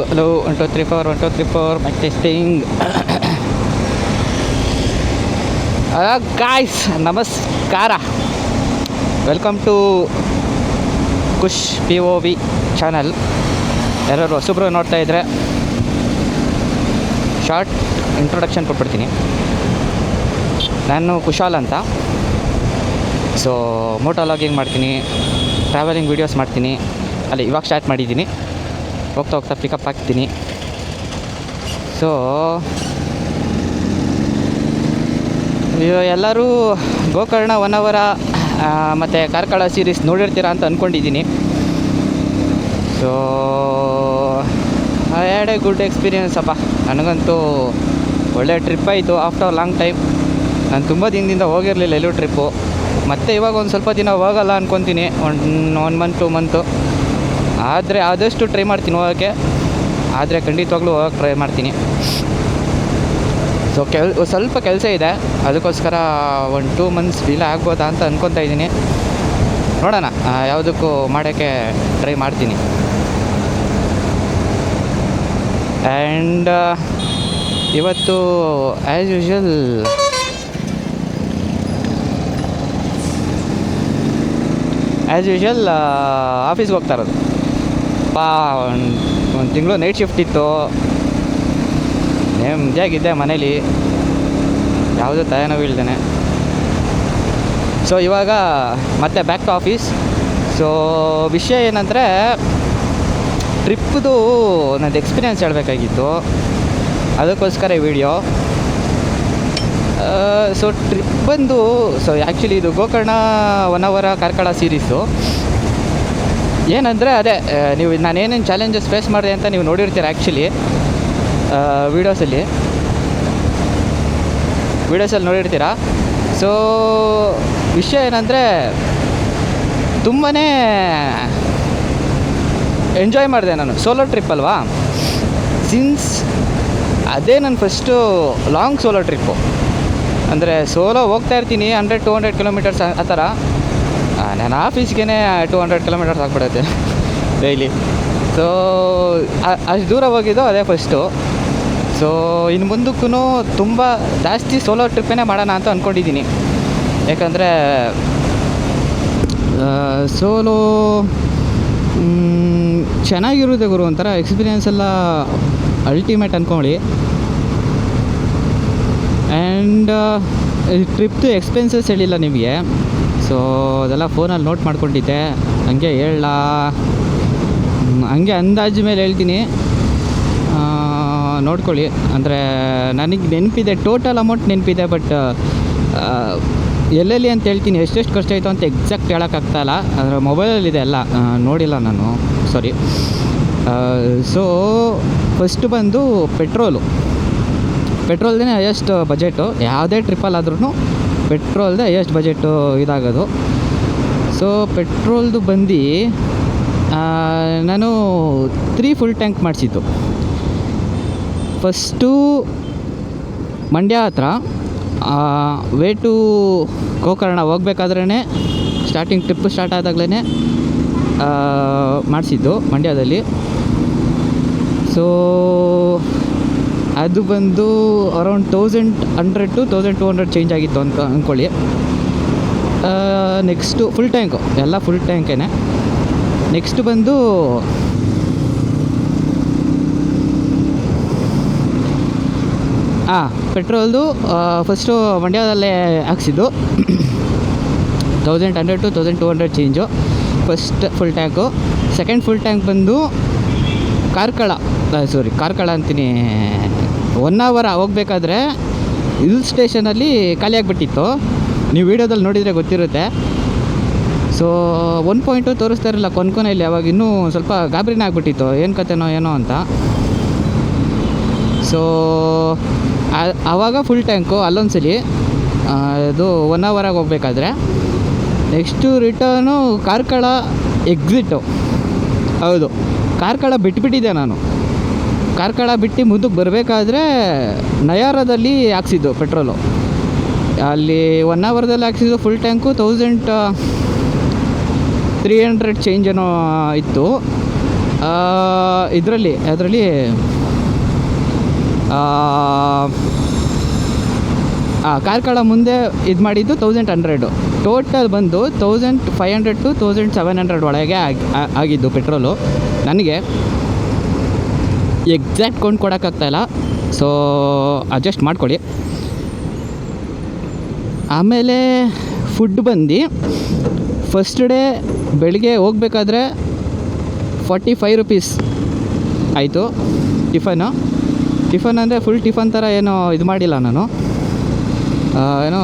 Hello 1 2 3 4 1 2 3 4 mic testing. Guys ನಮಸ್ಕಾರ, welcome to Kush POV channel. ಯಾರು ಹೊಸಬ್ರು ನೋಡ್ತಾ ಇದ್ದರೆ ಶಾರ್ಟ್ ಇಂಟ್ರೊಡಕ್ಷನ್ ಕೊಟ್ಬಿಡ್ತೀನಿ. ನಾನು ಕುಶಾಲ್ ಅಂತ. ಸೊ ಮೋಟೋ ವ್ಲಾಗಿಂಗ್ ಮಾಡ್ತೀನಿ, ಟ್ರಾವೆಲಿಂಗ್ ವೀಡಿಯೋಸ್ ಮಾಡ್ತೀನಿ. ಅಲ್ಲಿ ಇವಾಗ ಸ್ಟಾರ್ಟ್ ಮಾಡಿದ್ದೀನಿ, ಹೋಗ್ತಾ ಹೋಗ್ತಾ ಪಿಕಪ್ ಆಗ್ತೀನಿ. ಸೊ ಎಲ್ಲರೂ ಗೋಕರ್ಣ 1 ಅವರ ಮತ್ತು ಕಾರ್ಕಳ ಸೀರೀಸ್ ನೋಡಿರ್ತೀರಾ ಅಂತ ಅಂದ್ಕೊಂಡಿದ್ದೀನಿ. So had A good experience ಅಪ್ಪ. ನನಗಂತೂ ಒಳ್ಳೆ ಟ್ರಿಪ್ ಆಯಿತು ಆಫ್ಟರ್ ಲಾಂಗ್ ಟೈಮ್. ನಾನು ತುಂಬ ದಿನದಿಂದ ಹೋಗಿರಲಿಲ್ಲ ಎಲ್ಲೂ ಟ್ರಿಪ್ಪು. ಮತ್ತು ಇವಾಗ ಒಂದು ಸ್ವಲ್ಪ ದಿನ ಹೋಗಲ್ಲ ಅಂದ್ಕೊತೀನಿ, 1 ಮಂತ್ 2 ಮಂತು. ಆದರೆ ಆದಷ್ಟು ಟ್ರೈ ಮಾಡ್ತೀನಿ ಹೋಗೋಕ್ಕೆ, ಆದರೆ ಖಂಡಿತವಾಗ್ಲೂ ಹೋಗೋಕ್ಕೆ ಟ್ರೈ ಮಾಡ್ತೀನಿ. ಸೊ ಸ್ವಲ್ಪ ಕೆಲಸ ಇದೆ, ಅದಕ್ಕೋಸ್ಕರ 1-2 ಮಂತ್ಸ್ ಡಿಲೇ ಆಗ್ಬೋದಾ ಅಂತ ಅಂದ್ಕೊತಾ ಇದ್ದೀನಿ. ನೋಡೋಣ, ಯಾವುದಕ್ಕೂ ಮಾಡೋಕ್ಕೆ ಟ್ರೈ ಮಾಡ್ತೀನಿ. ಆ್ಯಂಡ್ ಇವತ್ತು ಆ್ಯಸ್ ಯೂಶ್ವಲ್ ಆಫೀಸ್ಗೆ ಹೋಗ್ತಾ ಇರೋದು. ಒಂದು ತಿಂಗಳು ನೈಟ್ ಶಿಫ್ಟ್ ಇತ್ತು, ನೆಮ್ಮದಿಯಾಗಿದ್ದೆ ಮನೇಲಿ, ಯಾವುದೂ ತಲೆನೋವು ಇಲ್ದೇನೆ. ಸೊ ಇವಾಗ ಮತ್ತೆ ಬ್ಯಾಕ್ ಟು ಆಫೀಸ್. ಸೊ ವಿಷಯ ಏನಂದರೆ, ಟ್ರಿಪ್ದು ನನ್ನದು ಎಕ್ಸ್ಪೀರಿಯೆನ್ಸ್ ಹೇಳಬೇಕಾಗಿತ್ತು, ಅದಕ್ಕೋಸ್ಕರ ಈ ವಿಡಿಯೋ. ಸೊ ಟ್ರಿಪ್ ಬಂದು, ಸೊ ಆ್ಯಕ್ಚುಲಿ ಇದು ಗೋಕರ್ಣ 1 ಅವರ ಕಾರ್ಕಳ ಸೀರೀಸು. ಏನಂದರೆ ಅದೇ, ನೀವು ನಾನೇನೇನು ಚಾಲೆಂಜಸ್ ಫೇಸ್ ಮಾಡಿದೆ ಅಂತ ನೀವು ನೋಡಿರ್ತೀರ ಆ್ಯಕ್ಚುಲಿ ವೀಡಿಯೋಸಲ್ಲಿ ನೋಡಿರ್ತೀರ. ಸೊ ವಿಷಯ ಏನಂದರೆ, ತುಂಬಾ ಎಂಜಾಯ್ ಮಾಡಿದೆ ನಾನು. ಸೋಲೋ ಟ್ರಿಪ್ ಅಲ್ವಾ, ಸಿನ್ಸ್ ಅದೇ ನನ್ನ ಫಸ್ಟು ಲಾಂಗ್ ಸೋಲೋ ಟ್ರಿಪ್ಪು. ಅಂದರೆ ಸೋಲೋ ಹೋಗ್ತಾ ಇರ್ತೀನಿ 100-200 ಕಿಲೋಮೀಟರ್ಸ್ ಆ ಥರ. ನಾನು ಆಫೀಸ್ಗೆ 200 ಕಿಲೋಮೀಟರ್ಸ್ ಆಗಿಬಿಡುತ್ತೆ ಡೈಲಿ. ಸೊ ಅಷ್ಟು ದೂರ ಹೋಗಿದ್ದು ಅದೇ ಫಸ್ಟು. ಸೊ ಇನ್ನು ಮುಂದಕ್ಕೂ ತುಂಬ ಜಾಸ್ತಿ ಸೋಲೋ ಟ್ರಿಪ್ಪೇ ಮಾಡೋಣ ಅಂತ ಅಂದ್ಕೊಂಡಿದ್ದೀನಿ. ಯಾಕಂದರೆ ಸೋಲೋ ಚೆನ್ನಾಗಿರುತ್ತೆ ಗುರು, ಒಂಥರ ಎಕ್ಸ್ಪೀರಿಯೆನ್ಸ್ ಎಲ್ಲ ಅಲ್ಟಿಮೇಟ್ ಅಂದ್ಕೊಳ್ಳಿ. ಆ್ಯಂಡ್ ಟ್ರಿಪ್ದು ಎಕ್ಸ್ಪೆನ್ಸಸ್ ಹೇಳಿಲ್ಲ ನಿಮಗೆ, ಸೊ ಅದೆಲ್ಲ ಫೋನಲ್ಲಿ ನೋಟ್ ಮಾಡ್ಕೊಂಡಿದ್ದೆ. ಹಂಗೆ ಹೇಳಲ್ಲ, ಹಂಗೆ ಅಂದಾಜು ಮೇಲೆ ಹೇಳ್ತೀನಿ, ನೋಡ್ಕೊಳ್ಳಿ. ಅಂದರೆ ನನಗೆ ನೆನಪಿದೆ, ಟೋಟಲ್ ಅಮೌಂಟ್ ನೆನಪಿದೆ, ಬಟ್ ಎಲ್ಲೆಲ್ಲಿ ಅಂತ ಹೇಳ್ತೀನಿ, ಎಷ್ಟೆಷ್ಟು ಖರ್ಚಾಯಿತು ಅಂತ ಎಕ್ಸಾಕ್ಟ್ ಹೇಳೋಕ್ಕಾಗ್ತಾಯಿಲ್ಲ. ಅಂದರೆ ಮೊಬೈಲಲ್ಲಿದೆ ಎಲ್ಲ, ನೋಡಿಲ್ಲ ನಾನು, ಸಾರಿ. ಸೊ ಫಸ್ಟು ಬಂದು ಪೆಟ್ರೋಲ್ದೇ ಹೈಯೆಸ್ಟ್ ಬಜೆಟು. ಯಾವುದೇ ಟ್ರಿಪ್ಪಲ್ಲಾದ್ರೂ ಪೆಟ್ರೋಲ್ದೇ ಹೈಯೆಸ್ಟ್ ಬಜೆಟು ಇದಾಗೋದು. ಸೊ ಪೆಟ್ರೋಲ್ದು ಬಂದು ನಾನು 3 ಫುಲ್ ಟ್ಯಾಂಕ್ ಮಾಡಿಸಿದ್ದು. ಫಸ್ಟು ಮಂಡ್ಯ ಹತ್ರ ವೇ ಟು ಗೋಕರ್ಣ ಹೋಗ್ಬೇಕಾದ್ರೇ, ಸ್ಟಾರ್ಟಿಂಗ್ ಟ್ರಿಪ್ಪು ಸ್ಟಾರ್ಟ್ ಆದಾಗಲೇ ಮಾಡಿಸಿದ್ದು ಮಂಡ್ಯದಲ್ಲಿ. ಸೊ ಅದು ಬಂದು ಅರೌಂಡ್ 1100 to 1200 ಚೇಂಜ್ ಆಗಿತ್ತು ಅಂತ ಅಂದ್ಕೊಳ್ಳಿ. ನೆಕ್ಸ್ಟು ಫುಲ್ ಟ್ಯಾಂಕು, ಎಲ್ಲ ಫುಲ್ ಟ್ಯಾಂಕೇ. ನೆಕ್ಸ್ಟ್ ಬಂದು ಪೆಟ್ರೋಲ್ದು ಫಸ್ಟು ಮಂಡ್ಯದಲ್ಲೇ ಹಾಕ್ಸಿದ್ದು 1100 to 1200 change, first full tank. Second full tank ಬಂದು ಕಾರ್ಕಳ ಅಂತೀನಿ, 1 ಅವರ್ ಹೋಗ್ಬೇಕಾದ್ರೆ ಹಿಲ್ ಸ್ಟೇಷನಲ್ಲಿ ಖಾಲಿಯಾಗಿಬಿಟ್ಟಿತ್ತು. ನೀವು ವೀಡಿಯೋದಲ್ಲಿ ನೋಡಿದರೆ ಗೊತ್ತಿರುತ್ತೆ. ಸೊ 1.2 ತೋರಿಸ್ತಾ ಇರಲಿಲ್ಲ ಕೊನೆಯಲ್ಲಿ. ಅವಾಗ ಇನ್ನೂ ಸ್ವಲ್ಪ ಗಾಬರಿನೇ ಆಗಿಬಿಟ್ಟಿತ್ತು, ಏನು ಕತೆನೋ ಏನೋ ಅಂತ. ಸೊ ಆವಾಗ ಫುಲ್ ಟ್ಯಾಂಕು ಅಲ್ಲೊಂದ್ಸಲಿ, ಅದು 1 ಅವರಾಗಿ ಹೋಗ್ಬೇಕಾದ್ರೆ. Next return Karkala exit. ಹೌದು, ಕಾರ್ಕಳ ಬಿಟ್ಬಿಟ್ಟಿದ್ದೆ ನಾನು. ಕಾರ್ಕಳ ಬಿಟ್ಟು ಮುಂದಕ್ಕೆ ಬರಬೇಕಾದ್ರೆ ನಯಾರದಲ್ಲಿ ಹಾಕ್ಸಿದ್ದು ಪೆಟ್ರೋಲು. ಅಲ್ಲಿ 1 ಅವರ್ದಲ್ಲಿ ಹಾಕ್ಸಿದ್ದು ಫುಲ್ ಟ್ಯಾಂಕು 1300 ಚೇಂಜ್ ಏನೋ ಇತ್ತು. ಅದರಲ್ಲಿ ಕಾರ್ಕಳ ಮುಂದೆ ಇದು ಮಾಡಿದ್ದು 1100. ಟೋಟಲ್ ಬಂದು 1500 to 1700 ಒಳಗೆ ಆಗಿದ್ದು ಪೆಟ್ರೋಲು. ನನಗೆ ಎಕ್ಸಾಕ್ಟ್ ಕೊಂಡು ಕೊಡೋಕ್ಕಾಗ್ತಾಯಿಲ್ಲ, ಸೊ ಅಡ್ಜಸ್ಟ್ ಮಾಡ್ಕೊಳ್ಳಿ. ಆಮೇಲೆ ಫುಡ್ ಬಂದು ಫಸ್ಟ್ ಡೇ ಬೆಳಿಗ್ಗೆ ಹೋಗ್ಬೇಕಾದ್ರೆ 45 rupees ಆಯಿತು. ಟಿಫನ್ ಅಂದರೆ ಫುಲ್ ಟಿಫನ್ ಥರ ಏನೋ ಇದು ಮಾಡಿಲ್ಲ ನಾನು. ಏನೋ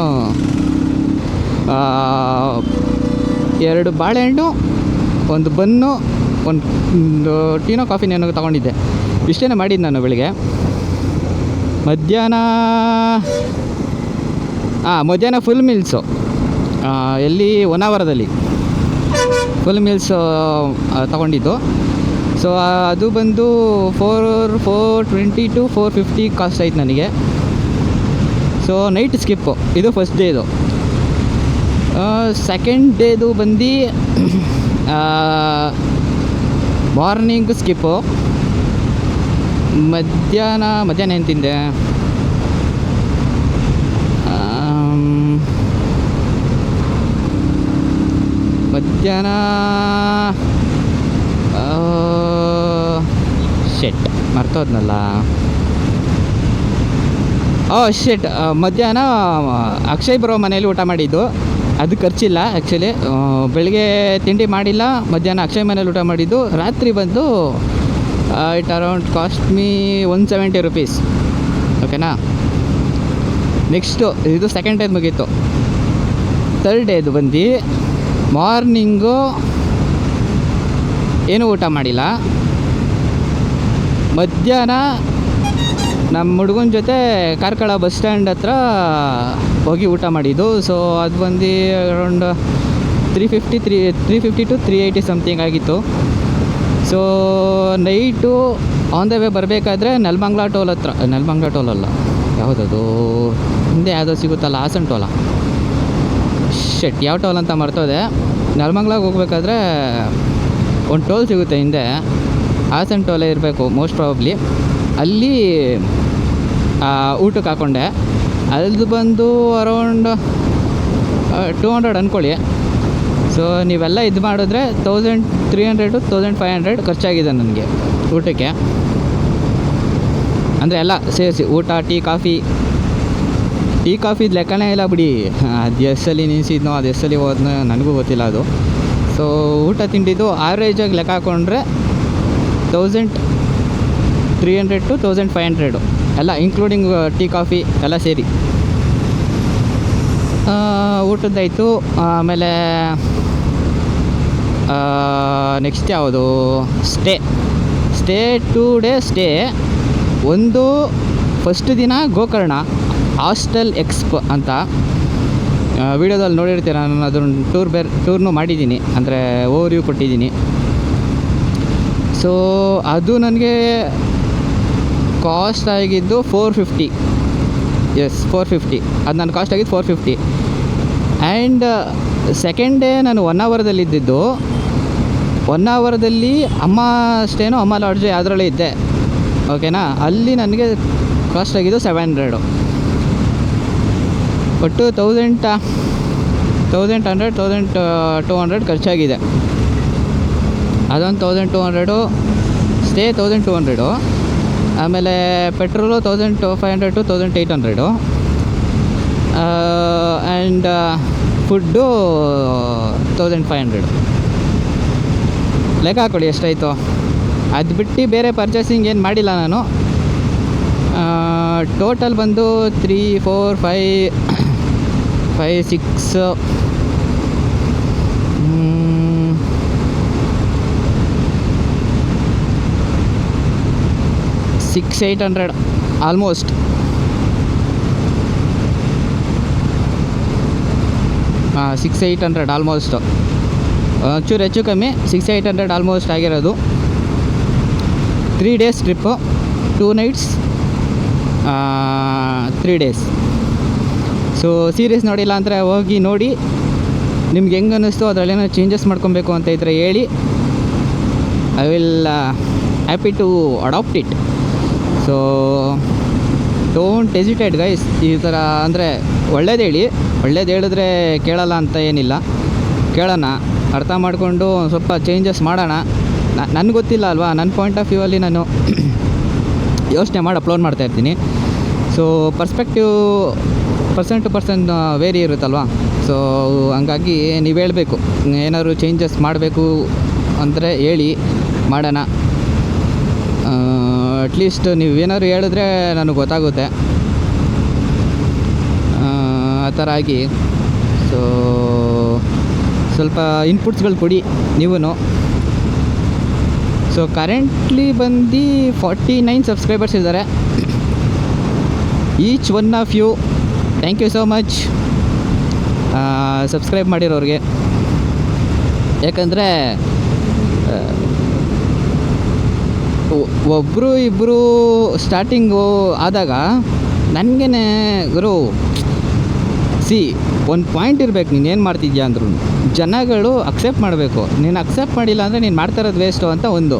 2 ಬಾಳೆಹಣ್ಣು, 1 ಬನ್ನು, ಒಂದು ಟೀನೋ ಕಾಫಿನ ಏನೋ ತೊಗೊಂಡಿದ್ದೆ. ಇಷ್ಟೇ ಮಾಡಿದ್ದು ನಾನು ಬೆಳಿಗ್ಗೆ. ಮಧ್ಯಾಹ್ನ ಫುಲ್ ಮೀಲ್ಸು ಎಲ್ಲಿ ಹೊನ್ನಾವರದಲ್ಲಿ ಫುಲ್ ಮೀಲ್ಸು ತೊಗೊಂಡಿದ್ದು. ಸೊ ಅದು ಬಂದು 420 to 450 ಕಾಸ್ಟ್ ಆಯ್ತು ನನಗೆ. So night skip. ಇದು ಫಸ್ಟ್ ಡೇದು. ಸೆಕೆಂಡ್ ಡೇದು ಬಂದು ಮಾರ್ನಿಂಗ್ ಸ್ಕಿಪ್ಪು. ಮಧ್ಯಾಹ್ನ ಏನು ತಿಂದೆ? ಮಧ್ಯಾಹ್ನ ಮರ್ತೋದ್ನಲ್ಲ. ಮಧ್ಯಾಹ್ನ ಅಕ್ಷಯ್ ಬರೋ ಮನೇಲಿ ಊಟ ಮಾಡಿದ್ದು. ಅದು ಖರ್ಚಿಲ್ಲ ಆ್ಯಕ್ಚುಲಿ. ಬೆಳಗ್ಗೆ ತಿಂಡಿ ಮಾಡಿಲ್ಲ, ಮಧ್ಯಾಹ್ನ ಅಕ್ಷಯ್ ಮನೇಲಿ ಊಟ ಮಾಡಿದ್ದು. ರಾತ್ರಿ ಬಂದು it around cost me 170 rupees. ಓಕೆನಾ. ನೆಕ್ಸ್ಟು ಇದು ಸೆಕೆಂಡ್ ಡೇದು ಮುಗೀತು. ಥರ್ಡ್ ಡೇದು ಬಂದು ಮಾರ್ನಿಂಗು ಏನೂ ಊಟ ಮಾಡಿಲ್ಲ. ಮಧ್ಯಾಹ್ನ ನಮ್ಮ ಹುಡುಗನ ಜೊತೆ ಕಾರ್ಕಳ ಬಸ್ ಸ್ಟ್ಯಾಂಡ್ ಹತ್ರ ಹೋಗಿ ಊಟ ಮಾಡಿದ್ದು. ಸೊ ಅದು ಬಂದು ಅರೌಂಡ್ 350 to 380 ಸಮಥಿಂಗ್ ಆಗಿತ್ತು. So night on the way ಬರಬೇಕಾದ್ರೆ ನೆಲಮಂಗಲ ಟೋಲ್ ಹತ್ರ, ನೆಲಮಂಗಲ ಟೋಲ್ ಅಲ್ಲ, ಯಾವುದದು ಹಿಂದೆ ಯಾವುದೋ ಸಿಗುತ್ತಲ್ಲ, ಹಾಸನ್ ಟೋಲ, ಯಾವ ಟೋಲ್ ಅಂತ ಮರ್ತೋದೆ. ನೆಲಮಂಗಲಾಗೆ ಹೋಗ್ಬೇಕಾದ್ರೆ ಒಂದು ಟೋಲ್ ಸಿಗುತ್ತೆ ಹಿಂದೆ, ಹಾಸನ್ ಟೋಲೇ ಇರಬೇಕು ಮೋಸ್ಟ್ ಪ್ರಾಬಬ್ಲಿ. ಅಲ್ಲಿ ಊಟಕ್ಕೆ ಹಾಕ್ಕೊಂಡೆ. ಅದು ಬಂದು ಅರೌಂಡ್ 200 ಅಂದ್ಕೊಳ್ಳಿ. ಸೊ ನೀವೆಲ್ಲ ಇದು ಮಾಡಿದ್ರೆ 1300 to 1500 ಖರ್ಚಾಗಿದೆ ನನಗೆ ಊಟಕ್ಕೆ. ಅಂದರೆ ಎಲ್ಲ ಸೇರಿಸಿ ಊಟ, ಟೀ ಕಾಫಿದು ಲೆಕ್ಕನೇ ಇಲ್ಲ ಬಿಡಿ. ಅದು ಎಷ್ಟಲ್ಲಿ ನಿಲ್ಲಿಸಿದ್ನೋ, ಅದು ಎಷ್ಟಲ್ಲಿ ಹೋದ್ನೋ ನನಗೂ ಗೊತ್ತಿಲ್ಲ ಅದು. ಸೊ ಊಟ ತಿಂಡಿದ್ದು ಆವ್ರೇಜಾಗಿ ಲೆಕ್ಕ ಹಾಕ್ಕೊಂಡ್ರೆ 1300 to 1500 ಎಲ್ಲ ಇನ್ಕ್ಲೂಡಿಂಗ್ ಟೀ ಕಾಫಿ ಎಲ್ಲ ಸೇರಿ ಊಟದ್ದಾಯಿತು. ಆಮೇಲೆ ನೆಕ್ಸ್ಟ್ ಯಾವುದು? Stay 2 days stay. ಒಂದು ಫಸ್ಟ್ ದಿನ ಗೋಕರ್ಣ ಹಾಸ್ಟೆಲ್ ಎಕ್ಸ್ಪ್ ಅಂತ ವೀಡಿಯೋದಲ್ಲಿ ನೋಡಿರ್ತೀರ. ನಾನು ಅದನ್ನು ಟೂರ್ನು ಮಾಡಿದ್ದೀನಿ, ಅಂದರೆ ಓವರ್ವ್ಯೂ ಕೊಟ್ಟಿದ್ದೀನಿ. ಸೊ ಅದು ನನಗೆ ಕಾಸ್ಟ್ ಆಗಿದ್ದು 450. ಎಸ್ 450. ಅದು ನನ್ನ ಕಾಸ್ಟ್ ಆಗಿದ್ದು 450. ಆ್ಯಂಡ್ ಸೆಕೆಂಡ್ ಡೇ ನಾನು ಹೊನ್ನಾವರದಲ್ಲಿದ್ದಿದ್ದು. ಹೊನ್ನಾವರದಲ್ಲಿ ಅಮ್ಮ ಸ್ಟೇನೋ ಅಮ್ಮ ಲಾಡ್ಜು ಯಾವುದ್ರಲ್ಲೇ ಇದ್ದೆ, ಓಕೆನಾ. ಅಲ್ಲಿ ನನಗೆ ಕಾಸ್ಟ್ ಆಗಿದ್ದು 700. ಒಟ್ಟು 1200 ಖರ್ಚಾಗಿದೆ. ಅದೊಂದು 1200, ಸ್ಟೇ 1200, ಆಮೇಲೆ ಪೆಟ್ರೋಲು 1500 to 1800, ಆ್ಯಂಡ್ ಫುಡ್ಡು 1500. ಲೆಕ್ಕ ಹಾಕೊಳ್ಳಿ ಎಷ್ಟಾಯಿತು. ಅದು ಬಿಟ್ಟು ಬೇರೆ ಪರ್ಚೇಸಿಂಗ್ ಏನು ಮಾಡಿಲ್ಲ ನಾನು. ಟೋಟಲ್ ಬಂದು 3, 4, 5, 6, 600-800 ಆಲ್ಮೋಸ್ಟ್. ಹಾಂ 600-800 ಆಲ್ಮೋಸ್ಟು, ಒಂಚೂರು ಹೆಚ್ಚು ಕಮ್ಮಿ 600-800 ಆಲ್ಮೋಸ್ಟ್ ಆಗಿರೋದು. 3 days trip, 2 nights, 3 days. So series ನೋಡಿಲ್ಲ ಅಂದರೆ ಹೋಗಿ ನೋಡಿ. ನಿಮ್ಗೆ ಹೆಂಗೆ ಅನ್ನಿಸ್ತು, ಅದರಲ್ಲೇನೋ ಚೇಂಜಸ್ ಮಾಡ್ಕೊಬೇಕು ಅಂತ ಇದ್ದರೆ ಹೇಳಿ. I will happy to adapt it. So don't hesitate guys. ಈ ಥರ ಅಂದರೆ ಒಳ್ಳೇದು ಹೇಳಿದ್ರೆ ಕೇಳಲ್ಲ ಅಂತ ಏನಿಲ್ಲ, ಕೇಳೋಣ, ಅರ್ಥ ಮಾಡಿಕೊಂಡು ಸ್ವಲ್ಪ ಚೇಂಜಸ್ ಮಾಡೋಣ. ನನಗೆ ಗೊತ್ತಿಲ್ಲ ಅಲ್ವಾ, ನನ್ನ ಪಾಯಿಂಟ್ ಆಫ್ ವ್ಯೂ ಅಲ್ಲಿ ನಾನು ಯೋಚನೆ ಮಾಡಿ ಅಪ್ಲೋಡ್ ಮಾಡ್ತಾಯಿರ್ತೀನಿ. So person to person vary ಇರುತ್ತಲ್ವ. ಸೊ ಹಂಗಾಗಿ ನೀವು ಹೇಳಬೇಕು, ಏನಾದ್ರು ಚೇಂಜಸ್ ಮಾಡಬೇಕು ಅಂದರೆ ಹೇಳಿ, ಮಾಡೋಣ. ಅಟ್ಲೀಸ್ಟ್ ನೀವು ಏನಾದ್ರು ಹೇಳಿದ್ರೆ ನನಗೆ ಗೊತ್ತಾಗುತ್ತೆ, ಆ ಥರ ಆಗಿ. ಸೊ ಸ್ವಲ್ಪ ಇನ್ಪುಟ್ಸ್ಗಳು ಕೊಡಿ ನೀವು. ಸೊ ಕರೆಂಟ್ಲಿ ಬಂದು 49 ಸಬ್ಸ್ಕ್ರೈಬರ್ಸ್ ಇದ್ದಾರೆ. Each one of you thank you so much subscribe ಮಾಡಿರೋರಿಗೆ. ಯಾಕಂದರೆ ಒಬ್ಬರು ಇಬ್ಬರು ಸ್ಟಾರ್ಟಿಂಗು ಆದಾಗ ನನಗೇ ಗುರು ಒಂದು ಪಾಯಿಂಟ್ ಇರಬೇಕು, ನೀನು ಏನು ಮಾಡ್ತಿದ್ಯಾ ಅಂದ್ರೂ ಜನಗಳು ಅಕ್ಸೆಪ್ಟ್ ಮಾಡಬೇಕು. ನೀನು ಅಕ್ಸೆಪ್ಟ್ ಮಾಡಿಲ್ಲ ಅಂದರೆ ನೀನು ಮಾಡ್ತಾ ಇರೋದು ವೇಸ್ಟು ಅಂತ ಒಂದು.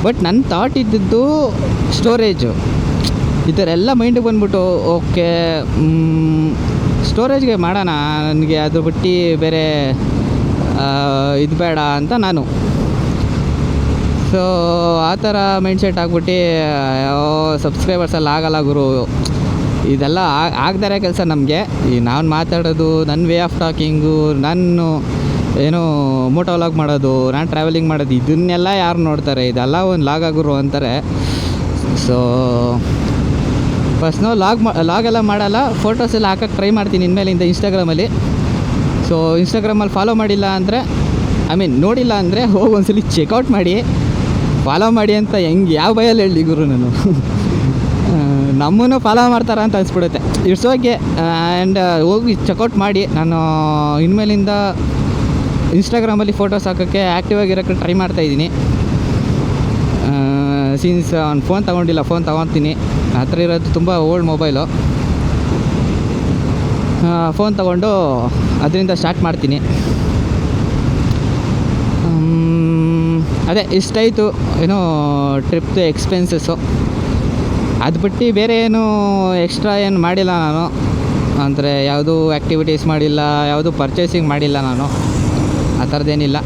ಬಟ್ ನನ್ನ ಥಾಟ್ ಇದ್ದಿದ್ದು ಸ್ಟೋರೇಜು. ಈ ಥರ ಎಲ್ಲ ಮೈಂಡಿಗೆ ಬಂದ್ಬಿಟ್ಟು ಓಕೆ ಸ್ಟೋರೇಜ್ಗೆ ಮಾಡೋಣ, ನನಗೆ ಅದ್ರ ಬಿಟ್ಟು ಬೇರೆ ಇದು ಬೇಡ ಅಂತ ನಾನು. ಸೊ ಆ ಥರ ಮೈಂಡ್ಸೆಟ್ ಆಗ್ಬಿಟ್ಟು ಸಬ್ಸ್ಕ್ರೈಬರ್ಸ್ ಎಲ್ಲ ಆಗಲ್ಲ ಗುರು, ಇದೆಲ್ಲ ಆಗದಾರೆ ಕೆಲಸ ನಮಗೆ. ಈ ನಾನು ಮಾತಾಡೋದು, ನನ್ನ ವೇ ಆಫ್ ಟಾಕಿಂಗು, ನಾನು ಏನೋ ಮೋಟೋ ವ್ಲಾಗ್ ಮಾಡೋದು, ನಾನು ಟ್ರಾವೆಲಿಂಗ್ ಮಾಡೋದು, ಇದನ್ನೆಲ್ಲ ಯಾರು ನೋಡ್ತಾರೆ? ಇದೆಲ್ಲ ಒಂದು ಲಾಗ್ ಆಗುರು ಅಂತಾರೆ. ಸೊ ಫಸ್ಟ್ ನಾವು ಲಾಗ್ ಎಲ್ಲ ಮಾಡಲ್ಲ, ಫೋಟೋಸ್ ಎಲ್ಲ ಹಾಕೋಕ್ಕೆ ಟ್ರೈ ಮಾಡ್ತೀನಿ ಇನ್ಮೇಲಿಂದ ಇನ್ಸ್ಟಾಗ್ರಾಮಲ್ಲಿ. ಸೊ ಇನ್ಸ್ಟಾಗ್ರಾಮಲ್ಲಿ ಫಾಲೋ ಮಾಡಿಲ್ಲ ಅಂದರೆ ನೋಡಿಲ್ಲ ಅಂದರೆ ಹೋಗಿ ಒಂದ್ಸಲಿ ಚೆಕ್ಔಟ್ ಮಾಡಿ, ಫಾಲೋ ಮಾಡಿ ಅಂತ ಯಾವ ಭಯಲ್ಲಿ ಹೇಳಿ ಗುರು ನಾನು. ನಮ್ಮನ್ನು ಫಾಲೋ ಮಾಡ್ತಾರ ಅಂತ ಅನಿಸ್ಬಿಡುತ್ತೆ. It's okay. ಆ್ಯಂಡ್ ಹೋಗಿ ಚೆಕ್ಔಟ್ ಮಾಡಿ. ನಾನು ಇನ್ಮೇಲಿಂದ ಇನ್ಸ್ಟಾಗ್ರಾಮಲ್ಲಿ ಫೋಟೋಸ್ ಹಾಕೋಕ್ಕೆ ಆ್ಯಕ್ಟಿವ್ ಆಗಿರೋಕ್ಕೆ ಟ್ರೈ ಮಾಡ್ತಾಯಿದ್ದೀನಿ. ಸಿನ್ಸ್ ಅವ್ನು ಫೋನ್ ತೊಗೊಂಡಿಲ್ಲ, ಫೋನ್ ತೊಗೊತೀನಿ. ಹತ್ರ ಇರೋದು ತುಂಬ ಓಲ್ಡ್ ಮೊಬೈಲು. ಫೋನ್ ತೊಗೊಂಡು ಅದರಿಂದ ಸ್ಟಾರ್ಟ್ ಮಾಡ್ತೀನಿ. ಅದೇ ಇಷ್ಟಾಯಿತು ಏನೋ ಟ್ರಿಪ್ದು ಎಕ್ಸ್ಪೆನ್ಸಸ್ಸು. ಅದು ಬಿಟ್ಟು ಬೇರೆ ಏನು ಎಕ್ಸ್ಟ್ರಾ ಏನು ಮಾಡಿಲ್ಲ ನಾನು. ಅಂದರೆ ಯಾವುದೂ ಆ್ಯಕ್ಟಿವಿಟೀಸ್ ಮಾಡಿಲ್ಲ, ಯಾವುದು ಪರ್ಚೇಸಿಂಗ್ ಮಾಡಿಲ್ಲ ನಾನು, ಆ ಥರದ್ದೇನಿಲ್ಲ.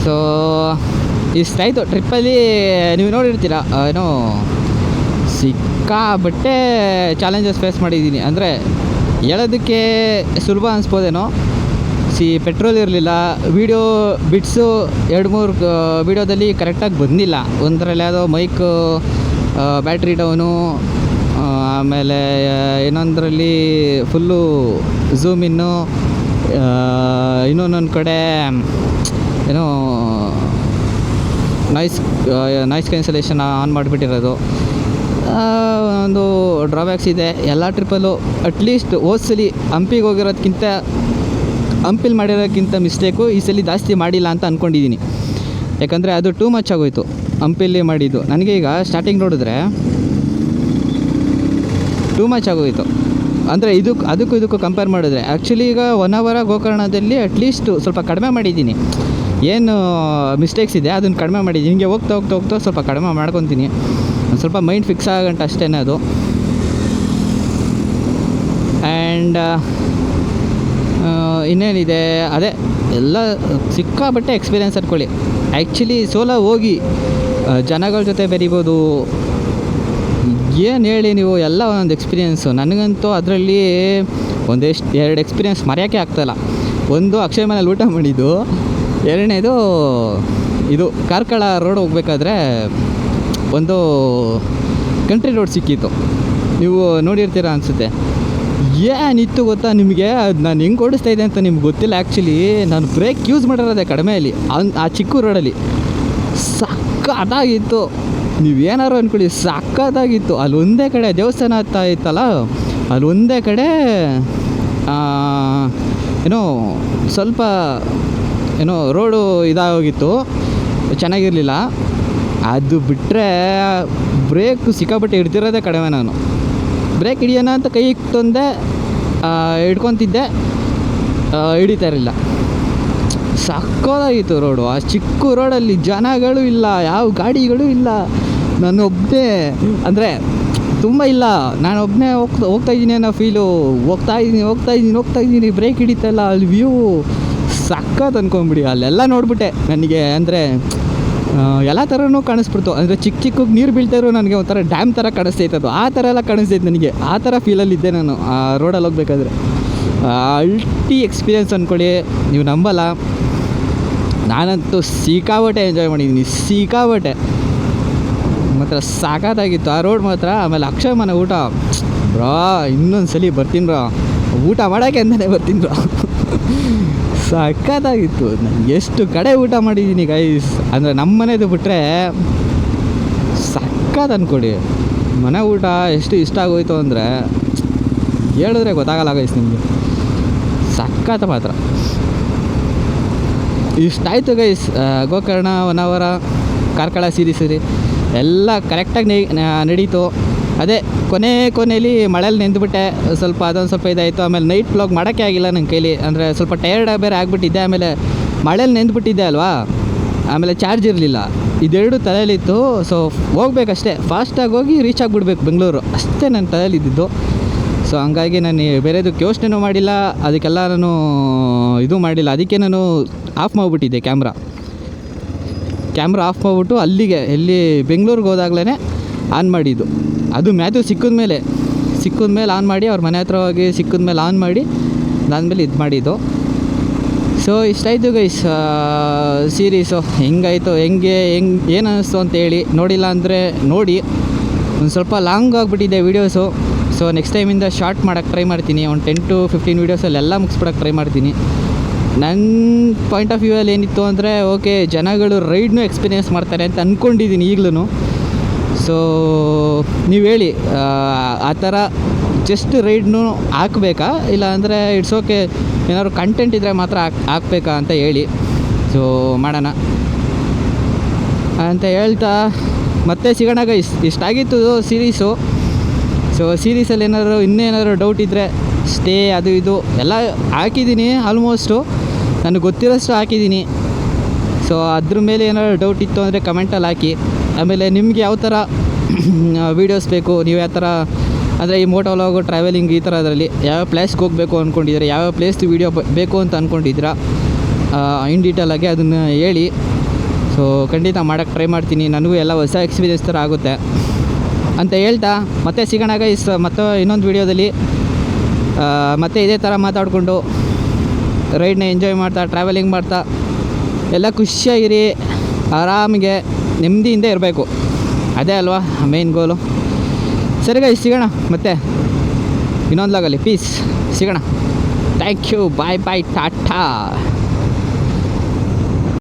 ಸೊ ಇಷ್ಟಾಯಿತು ಟ್ರಿಪ್ಪಲ್ಲಿ. ನೀವು ನೋಡಿರ್ತೀರ ಏನೋ ಸಿಕ್ಕಾಬಟ್ಟೆ ಚಾಲೆಂಜಸ್ ಫೇಸ್ ಮಾಡಿದ್ದೀನಿ. ಅಂದರೆ ಹೇಳೋದಕ್ಕೆ ಸುಲಭ ಅನಿಸ್ಬೋದೇನೋ. ಪೆಟ್ರೋಲ್ ಇರಲಿಲ್ಲ, ವೀಡಿಯೋ ಬಿಟ್ಸು 2-3 ವೀಡಿಯೋದಲ್ಲಿ ಕರೆಕ್ಟಾಗಿ ಬಂದಿಲ್ಲ. ಒಂದರಲ್ಲಿ ಯಾವುದೋ ಮೈಕ್ ಬ್ಯಾಟ್ರಿ ಡೌನು, ಆಮೇಲೆ ಇನ್ನೊಂದರಲ್ಲಿ ಫುಲ್ಲು ಝೂಮ್ ಇನ್ನು, ಇನ್ನೊಂದೊಂದು ಕಡೆ ಏನೋ ನಾಯ್ಸ್ ಕ್ಯಾನ್ಸಲೇಷನ್ ಆನ್ ಮಾಡಿಬಿಟ್ಟಿರೋದು. ಒಂದು ಡ್ರಾಬ್ಯಾಕ್ಸ್ ಇದೆ ಎಲ್ಲ ಟ್ರಿಪ್ಪಲ್ಲೂ. ಅಟ್ಲೀಸ್ಟ್ ಹೋದ್ಸಲಿ ಹಂಪಿಗೆ ಹೋಗಿರೋದಕ್ಕಿಂತ ಹಂಪಿಲಿ ಮಾಡಿರೋಕ್ಕಿಂತ ಮಿಸ್ಟೇಕು ಈ ಸಲ ಜಾಸ್ತಿ ಮಾಡಿಲ್ಲ ಅಂತ ಅಂದ್ಕೊಂಡಿದ್ದೀನಿ. ಯಾಕಂದರೆ ಅದು ಟೂ ಮಚ್ ಆಗೋಯಿತು ಹಂಪಿಲಿ ಮಾಡಿದ್ದು. ನನಗೆ ಈಗ ಸ್ಟಾರ್ಟಿಂಗ್ ನೋಡಿದ್ರೆ ಟೂ ಮಚ್ ಆಗೋಯಿತು. ಅಂದರೆ ಅದಕ್ಕೂ ಕಂಪೇರ್ ಮಾಡಿದ್ರೆ ಆ್ಯಕ್ಚುಲಿ ಈಗ 1 ಅವರ್ ಗೋಕರ್ಣದಲ್ಲಿ ಅಟ್ಲೀಸ್ಟ್ ಸ್ವಲ್ಪ ಕಡಿಮೆ ಮಾಡಿದ್ದೀನಿ. ಏನು ಮಿಸ್ಟೇಕ್ಸ್ ಇದೆ ಅದನ್ನು ಕಡಿಮೆ ಮಾಡಿದ್ದೀನಿ. ಹಿಂಗೆ ಹೋಗ್ತಾ ಸ್ವಲ್ಪ ಕಡಿಮೆ ಮಾಡ್ಕೊತೀನಿ. ಒಂದು ಸ್ವಲ್ಪ ಮೈಂಡ್ ಫಿಕ್ಸ್ ಆಗಂಟ ಅಷ್ಟೇ ಅದು. ಆ್ಯಂಡ್ ಇನ್ನೇನಿದೆ ಅದೇ ಎಲ್ಲ ಸಿಕ್ಕಾಬಟ್ಟೆ ಎಕ್ಸ್ಪೀರಿಯೆನ್ಸ್ ಅಂದ್ಕೊಳ್ಳಿ. ಆ್ಯಕ್ಚುಲಿ ಸೋಲೋ ಹೋಗಿ ಜನಗಳ ಜೊತೆ ಬೆರಿಬೋದು. ಏನು ಹೇಳಿ ನೀವು, ಎಲ್ಲ ಒಂದೊಂದು ಎಕ್ಸ್ಪೀರಿಯೆನ್ಸು. ನನಗಂತೂ ಅದರಲ್ಲಿ 2 ಎಕ್ಸ್ಪೀರಿಯೆನ್ಸ್ ಮರೆಯೋಕ್ಕೆ ಆಗ್ತಾಯಿಲ್ಲ. ಒಂದು ಅಕ್ಷಯ ಮನೇಲಿ ಊಟ ಮಾಡಿದ್ದು, ಎರಡನೇದು ಇದು ಕಾರ್ಕಳ ರೋಡ್ ಹೋಗ್ಬೇಕಾದ್ರೆ ಒಂದು ಕಂಟ್ರಿ ರೋಡ್ ಸಿಕ್ಕಿತ್ತು. ನೀವು ನೋಡಿರ್ತೀರ ಅನಿಸುತ್ತೆ. ಏನಿತ್ತು ಗೊತ್ತಾ ನಿಮಗೆ, ಅದು ನಾನು ಹೆಂಗೆ ಓಡಿಸ್ತಾ ಇದ್ದೆ ಅಂತ ನಿಮ್ಗೆ ಗೊತ್ತಿಲ್ಲ. ಆ್ಯಕ್ಚುಲಿ ನಾನು ಬ್ರೇಕ್ ಯೂಸ್ ಮಾಡಿರೋದೆ ಕಡಿಮೆಯಲ್ಲಿ ಆ ಚಿಕ್ಕ ರೋಡಲ್ಲಿ. ಸಕ್ಕತ್ತಾಗಿತ್ತು, ನೀವೇನಾರು ಅಂದ್ಕೊಳ್ಳಿ, ಸಕ್ಕತ್ತಾಗಿತ್ತು. ಅಲ್ಲಿ ಒಂದೇ ಕಡೆ ದೇವಸ್ಥಾನ ಹತ್ತ ಇತ್ತಲ್ಲ, ಅಲ್ಲಿ ಒಂದೇ ಕಡೆ ಏನೋ ಸ್ವಲ್ಪ ಏನೋ ರೋಡು ಇದಾಗೋಗಿತ್ತು, ಚೆನ್ನಾಗಿರಲಿಲ್ಲ. ಅದು ಬಿಟ್ಟರೆ ಬ್ರೇಕ್ ಸಿಕ್ಕಾಪಟ್ಟೆ ಹಿಡ್ದಿರೋದೇ ಕಡಿಮೆ. ನಾನು ಬ್ರೇಕ್ ಹಿಡಿಯೋಣ ಅಂತ ಕೈ ತಂದೆ, ಹಿಡ್ಕೊತಿದ್ದೆ, ಹಿಡಿತಾ ಇರಲಿಲ್ಲ. ಸಕ್ಕತ್ತಾಗಿತ್ತು ರೋಡು. ಆ ಚಿಕ್ಕ ರೋಡಲ್ಲಿ ಜನಗಳು ಇಲ್ಲ, ಯಾವ ಗಾಡಿಗಳು ಇಲ್ಲ, ನಾನು ಒಬ್ಬನೇ, ಅಂದರೆ ತುಂಬ ಇಲ್ಲ, ನಾನು ಒಬ್ಬನೇ ಹೋಗ್ತಾ ಇದ್ದೀನಿ ಅನ್ನೋ ಫೀಲು. ಹೋಗ್ತಾ ಇದ್ದೀನಿ, ಬ್ರೇಕ್ ಹಿಡಿತಲ್ಲ, ಅಲ್ಲಿ ವ್ಯೂ ಸಕ್ಕತ್ ಅಂದ್ಕೊಂಬಿಡಿ. ಅಲ್ಲೆಲ್ಲ ನೋಡ್ಬಿಟ್ಟೆ ನನಗೆ, ಅಂದರೆ ಎಲ್ಲ ಥರನೂ ಕಾಣಿಸ್ಬಿಡ್ತು. ಅಂದರೆ ಚಿಕ್ಕ ನೀರು ಬೀಳ್ತಾಯಿರೋ ನನಗೆ ಒಂಥರ ಡ್ಯಾಮ್ ಥರ ಕಾಣಿಸ್ತೈತದು, ಆ ಥರ ಎಲ್ಲ ಕಾಣಿಸ್ತೈತೆ ನನಗೆ. ಆ ಥರ ಫೀಲಲ್ಲಿದ್ದೆ ನಾನು ಆ ರೋಡಲ್ಲಿ ಹೋಗ್ಬೇಕಾದ್ರೆ. ಅಲ್ಟಿ ಎಕ್ಸ್ಪೀರಿಯೆನ್ಸ್ ಅಂದ್ಕೊಳ್ಳಿ, ನೀವು ನಂಬಲ್ಲ. ನಾನಂತೂ ಸಿಕ್ಕಾಬಟ್ಟೆ ಎಂಜಾಯ್ ಮಾಡಿದ್ದೀನಿ, ಸಿಕ್ಕಾಬಟ್ಟೆ ಮಾತ್ರ. ಸಾಕಾಗಿತ್ತು ಆ ರೋಡ್ ಮಾತ್ರ. ಆಮೇಲೆ ಅಕ್ಷಯ ಮನೆ ಊಟ ಬ್ರಾ, ಇನ್ನೊಂದು ಸಲ ಬರ್ತೀನಿ ಬ್ರಾ, ಊಟ ಮಾಡೋಕ್ಕೆ ಅಂತಲೇ ಬರ್ತೀನಿ ಬ್ರಾ. ಸಕ್ಕತ್ತಾಗಿತ್ತು. ನಾನು ಎಷ್ಟು ಕಡೆ ಊಟ ಮಾಡಿದ್ದೀನಿ ಗೈಸ್, ಅಂದರೆ ನಮ್ಮ ಮನೆದು ಬಿಟ್ಟರೆ ಸಕ್ಕತ್ ಅಂದ್ಕೊಡಿ. ಮನೆ ಊಟ ಎಷ್ಟು ಇಷ್ಟ ಆಗೋಯ್ತು ಅಂದರೆ ಹೇಳಿದ್ರೆ ಗೊತ್ತಾಗಲ್ಲ ಗೈಸ್ ನಿಮಗೆ, ಸಕ್ಕತ್ತ ಮಾತ್ರ. ಇಷ್ಟಾಯಿತು ಗೈಸ್. ಗೋಕರ್ಣ, ಹೊನ್ನಾವರ, ಕಾರ್ಕಳ ಸೀರೀಸ್ ಎಲ್ಲ ಕರೆಕ್ಟಾಗಿ ನಡೀತು. ಅದೇ ಕೊನೆಯಲ್ಲಿ ಮಳೇಲಿ ನೆಂದುಬಿಟ್ಟೆ ಸ್ವಲ್ಪ, ಅದೊಂದು ಸ್ವಲ್ಪ ಇದಾಯಿತು. ಆಮೇಲೆ ನೈಟ್ ವ್ಲಾಗ್ ಮಾಡೋಕ್ಕೆ ಆಗಿಲ್ಲ ನನ್ನ ಕೈಲಿ, ಅಂದರೆ ಸ್ವಲ್ಪ ಟಯರ್ಡ್ ಬೇರೆ ಆಗಿಬಿಟ್ಟಿದ್ದೆ. ಆಮೇಲೆ ಮಳೇಲಿ ನೆಂದುಬಿಟ್ಟಿದ್ದೆ ಅಲ್ವಾ, ಆಮೇಲೆ ಚಾರ್ಜ್ ಇರಲಿಲ್ಲ, ಇದೆರಡು ತಲೆಯಲ್ಲಿತ್ತು. ಸೊ ಹೋಗ್ಬೇಕಷ್ಟೇ, ಫಾಸ್ಟಾಗಿ ಹೋಗಿ ರೀಚ್ ಆಗಿಬಿಡ್ಬೇಕು ಬೆಂಗಳೂರು, ಅಷ್ಟೇ ನನ್ನ ತಲೆಯಲ್ಲಿದ್ದಿದ್ದು. ಸೊ ಹಂಗಾಗಿ ನಾನು ಬೇರೆದಕ್ಕೆ ಯೋಚನೆನೂ ಮಾಡಿಲ್ಲ, ಅದಕ್ಕೆಲ್ಲ ನಾನು ಇದು ಮಾಡಿಲ್ಲ. ಅದಕ್ಕೆ ನಾನು ಆಫ್ ಮಾಡಿಬಿಟ್ಟಿದ್ದೆ ಕ್ಯಾಮ್ರಾ ಆಫ್ ಮಾಡಿಬಿಟ್ಟು ಅಲ್ಲಿಗೆ ಎಲ್ಲಿ ಬೆಂಗಳೂರಿಗೆ ಹೋದಾಗಲೇ ಆನ್ ಮಾಡಿದ್ದು. ಅದು ಮ್ಯಾಥ್ಯೂ ಸಿಕ್ಕಿದ ಮೇಲೆ ಆನ್ ಮಾಡಿ, ಅವ್ರ ಮನೆ ಹತ್ರ ಹೋಗಿ ಸಿಕ್ಕಿದ ಮೇಲೆ ಆನ್ ಮಾಡಿ, ಅದಾದಮೇಲೆ ಇದು ಮಾಡಿದ್ದು. ಸೊ ಇಷ್ಟಾಯಿತು ಗೈಸ್ ಸೀರೀಸು. ಹೆಂಗಾಯಿತು, ಏನು ಅನ್ನಿಸ್ತು ಅಂತೇಳಿ. ನೋಡಿಲ್ಲ ಅಂದರೆ ನೋಡಿ, ಒಂದು ಸ್ವಲ್ಪ ಲಾಂಗ್ ಆಗಿಬಿಟ್ಟಿದೆ ವೀಡಿಯೋಸು. ಸೊ ನೆಕ್ಸ್ಟ್ ಟೈಮಿಂದ ಶಾರ್ಟ್ ಮಾಡೋಕ್ಕೆ ಟ್ರೈ ಮಾಡ್ತೀನಿ. ಒಂದು 10 to 15 ವೀಡಿಯೋಸಲ್ಲೆಲ್ಲ ಮುಗಿಸ್ಬಿಡೋಕ್ಕೆ ಟ್ರೈ ಮಾಡ್ತೀನಿ. ನನ್ನ ಪಾಯಿಂಟ್ ಆಫ್ ವ್ಯೂವಲ್ಲಿ ಏನಿತ್ತು ಅಂದರೆ, ಓಕೆ ಜನಗಳು ರೈಡ್ನೂ ಎಕ್ಸ್ಪೀರಿಯೆನ್ಸ್ ಮಾಡ್ತಾರೆ ಅಂತ ಅಂದ್ಕೊಂಡಿದ್ದೀನಿ ಈಗಲೂ. ಸೊ ನೀವು ಹೇಳಿ, ಆ ಥರ ಜಸ್ಟ್ ರೈಡ್ನೂ ಹಾಕಬೇಕಾ, ಇಲ್ಲ ಅಂದರೆ ಇಟ್ಸ್ ಓಕೆ ಏನಾದ್ರು ಕಂಟೆಂಟ್ ಇದ್ದರೆ ಮಾತ್ರ ಹಾಕಬೇಕಾ ಅಂತ ಹೇಳಿ. ಸೊ ಮಾಡೋಣ ಅಂತ ಹೇಳ್ತಾ ಮತ್ತೆ ಸಿಗೋಣ ಗೈಸ್. ಇಷ್ಟಾಗಿತ್ತು ಸೀರೀಸು. ಸೊ ಸೀರೀಸಲ್ಲಿ ಇನ್ನೇನಾದ್ರು ಡೌಟ್ ಇದ್ದರೆ ಸ್ಟೇ ಅದು ಇದು ಎಲ್ಲ ಹಾಕಿದ್ದೀನಿ, ಆಲ್ಮೋಸ್ಟು ನನಗೆ ಗೊತ್ತಿರೋಷ್ಟು ಹಾಕಿದ್ದೀನಿ. ಸೊ ಅದ್ರ ಮೇಲೆ ಏನಾದ್ರು ಡೌಟ್ ಇತ್ತು ಅಂದರೆ ಕಮೆಂಟಲ್ಲಿ ಹಾಕಿ. ಆಮೇಲೆ ನಿಮಗೆ ಯಾವ ಥರ ವೀಡಿಯೋಸ್ ಬೇಕು, ನೀವು ಯಾವ ಥರ ಅಂದರೆ ಈ ಮೋಟೋ ವ್ಲಾಗು, ಟ್ರಾವೆಲಿಂಗ್ ಈ ಥರ ಅದರಲ್ಲಿ ಯಾವ ಪ್ಲೇಸ್ಗೆ ಹೋಗಬೇಕು ಅಂದ್ಕೊಂಡಿದ್ದೀರಾ, ಯಾವ ಪ್ಲೇಸ್ದು ವೀಡಿಯೋ ಬೇಕು ಅಂತ ಅಂದ್ಕೊಂಡಿದ್ದೀರಾ, ಇನ್ ಡೀಟೇಲಾಗಿ ಅದನ್ನು ಹೇಳಿ. ಸೊ ಖಂಡಿತ ಮಾಡೋಕ್ಕೆ ಟ್ರೈ ಮಾಡ್ತೀನಿ. ನನಗೂ ಎಲ್ಲ ಹೊಸ ಎಕ್ಸ್ಪೀರಿಯೆನ್ಸ್ ಥರ ಆಗುತ್ತೆ ಅಂತ ಹೇಳ್ತಾ ಮತ್ತೆ ಸಿಗೋಣ ಗೈಸ್ ಮತ್ತೆ ಇನ್ನೊಂದು ವೀಡಿಯೋದಲ್ಲಿ. ಮತ್ತೆ ಇದೇ ಥರ ಮಾತಾಡಿಕೊಂಡು ರೈಡ್ನ ಎಂಜಾಯ್ ಮಾಡ್ತಾ, ಟ್ರಾವೆಲಿಂಗ್ ಮಾಡ್ತಾ ಎಲ್ಲ ಖುಷಿಯಾಗಿರಿ, ಆರಾಮಿಗೆ ನೆಮ್ಮದಿಯಿಂದ ಇರಬೇಕು. ಅದೇ ಅಲ್ವಾ ಮೇನ್ ಗೋಲು. ಸರಿ ಗೈಸ್, ಸಿಗೋಣ ಮತ್ತೆ ಇನ್ನೊಂದು ಲಾಗಲ್ಲಿ. ಪೀಸ್, ಸಿಗೋಣ. Thank you, bye Tata.